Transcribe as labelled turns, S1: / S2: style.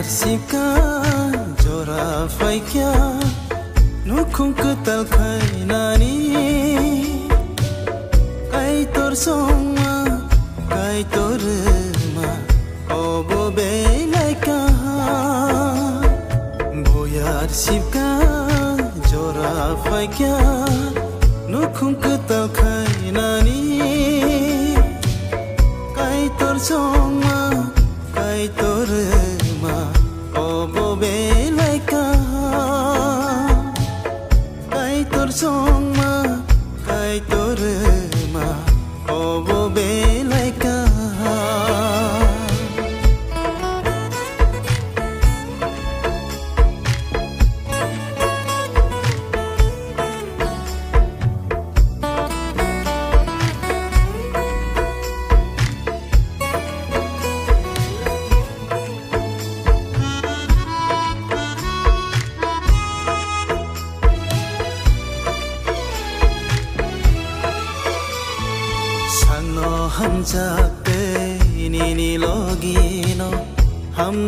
S1: sika jora faikya nukhung ketal khainani kai tor songma kai tor ma obo belai ka boyar sika jora faikya nukhung ketal khainani kai tor songma kai tor ma obo belai ka kai tor songma kai tor ma obo belai ka Hamjakte nini logino ham